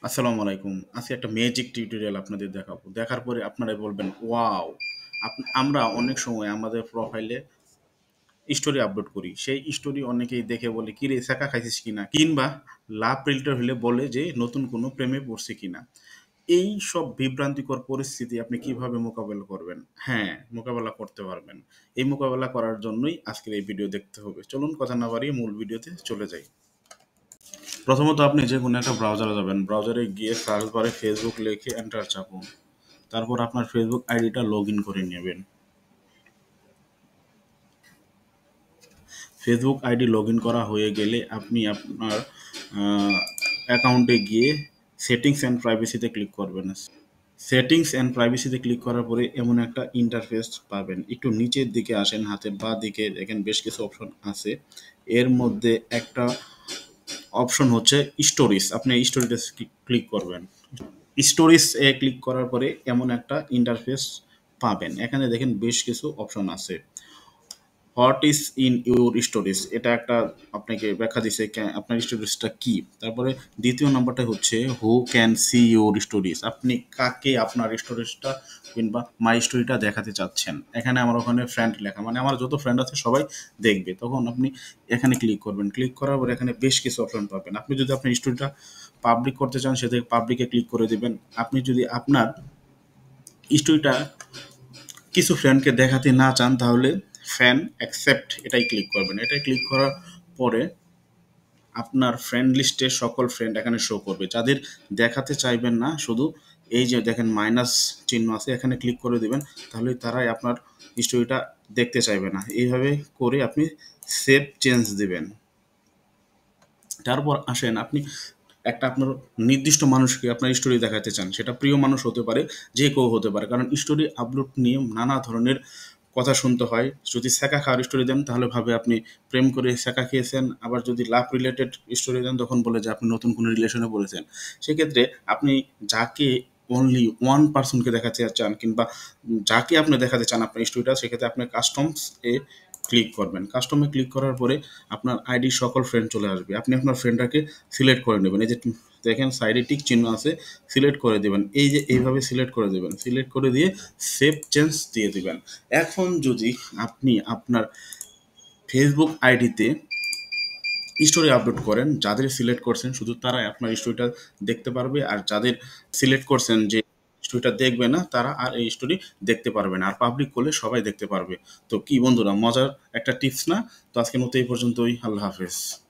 আসসালামু আলাইকুম। আজকে একটা ম্যাজিক টিউটোরিয়াল আপনাদের দেখাবো। দেখার পরে আপনারা বলবেন, "ওয়াও!" আমরা অনেক সময় আমাদের প্রোফাইলে স্টোরি আপলোড করি। সেই স্টোরি অনেকেই দেখে বলে, "কিরে ছ্যাঁকা খাইছিস কিনা?" কিংবা লাভ রিলেটেড হলে বলে যে, "নতুন কোনো প্রেমে পড়ছি কিনা?" এই সব বিভ্রান্তিকর পরিস্থিতি আপনি কিভাবে মোকাবেলা করবেন? হ্যাঁ, মোকাবেলা করতে পারবেন। এই মোকাবেলা করার জন্যই আজকের এই ভিডিও দেখতে হবে। চলুন কথা না বাড়িয়ে মূল ভিডিওতে চলে যাই। প্রথমত আপনি যে কোনো একটা ব্রাউজারে যাবেন। ব্রাউজারে গিয়ে সার্চ বারে ফেসবুক লিখে এন্টার চাপুন। তারপর আপনার ফেসবুক আইডিটা লগ ইন করে নেবেন। ফেসবুক আইডি লগ ইন করা হয়ে গেলে আপনি আপনার অ্যাকাউন্টে গিয়ে সেটিংস অ্যান্ড প্রাইভেসিতে ক্লিক করবেন। সেটিংস অ্যান্ড প্রাইভেসিতে ক্লিক করার পরে এমন একটা ইন্টারফেস পাবেন। একটু নিচের দিকে আসেন, হাতের বাঁ দিকে দেখেন বেশ কিছু অপশন আছে। এর মধ্যে একটা অপশন হচ্ছে স্টোরিজ। আপনি এই স্টোরিতে ক্লিক করবেন। স্টোরিজ এ ক্লিক করার পরে এমন একটা ইন্টারফেস পাবেন। এখানে দেখেন বেশ কিছু অপশন আছে। What is in your storage, এটা একটা আপনাকে ব্যাখ্যা দিছে আপনার স্টোরেজটা কি। তারপরে দ্বিতীয় নাম্বারটা হচ্ছে who can see your storage, আপনি কাকে আপনার স্টোরেজটা কিংবা মাই স্টোরিটা দেখাতে চাচ্ছেন। এখানে আমার ওখানে ফ্রেন্ড লেখা, মানে আমার যত ফ্রেন্ড আছে সবাই দেখবে। তখন আপনি এখানে ক্লিক করবেন। ক্লিক করার পর এখানে বেশ কিছু অপশন পাবেন। আপনি যদি আপনার স্টোরিটা পাবলিক করতে চান সেটা পাবলিকে ক্লিক করে দিবেন। আপনি যদি আপনার স্টোরিটা কিছু ফ্রেন্ডকে দেখাতে না চান তাহলে ফ্যান অ্যাকসেপ্ট এটাই ক্লিক করবেন। এটাই ক্লিক করার পরে আপনার ফ্রেন্ড লিস্টে সকল ফ্রেন্ড এখানে শো করবে। যাদের দেখাতে চাইবেন না, শুধু এই যে দেখেন মাইনাস চিহ্ন আছে, এখানে ক্লিক করে দিবেন। তাহলে তারাই আপনার স্টোরিটা দেখতে চাইবে না। এইভাবে করে আপনি সেভ চেঞ্জ দিবেন। তারপর আসেন আপনি একটা আপনার নির্দিষ্ট মানুষকে আপনার স্টোরি দেখাতে চান। সেটা প্রিয় মানুষ হতে পারে, যে কেউ হতে পারে। কারণ স্টোরি আপলোড নিয়ে নানা ধরনের কথা শুনতে হয়। যদি ছ্যাঁকা খাওয়ার স্টোরি দেন তাহলে ভাবে আপনি প্রেম করে ছ্যাঁকা খেয়েছেন। আবার যদি লাভ রিলেটেড স্টোরি দেন তখন বলে যে আপনি নতুন কোনো রিলেশনে পড়েছেন। সেক্ষেত্রে আপনি যাকে অনলি ওয়ান পারসনকে দেখাতে চান কিংবা যাকে আপনি দেখাতে চান আপনার স্টোরিটা, সেক্ষেত্রে আপনি কাস্টমস এ ক্লিক করবেন। কাস্টমে ক্লিক করার পরে আপনার আইডির সকল ফ্রেন্ড চলে আসবে। আপনি আপনার ফ্রেন্ডটাকে সিলেক্ট করে নেবেন। এই যে দেখেন সাইডে টিক চিহ্ন আছে, সিলেক্ট করে দেবেন। এই যে এইভাবে সিলেক্ট করে দেবেন। সিলেক্ট করে দিয়ে সেভ চেঞ্জ দিয়ে দিবেন। এখন যদি আপনি আপনার ফেসবুক আইডিতে স্টোরি আপলোড করেন, যাদের সিলেক্ট করছেন শুধু তারাই আপনার স্টোরিটা দেখতে পারবে। আর যাদের সিলেক্ট করছেন যে স্টোরিটা দেখবে না, তারা আর এই স্টোরি দেখতে পারবে না। আর পাবলিক করলে সবাই দেখতে পারবে। তো কি বন্ধুরা, মজার একটা টিপস না? তো আজকের মতো এই পর্যন্তই। আল্লাহ হাফেজ।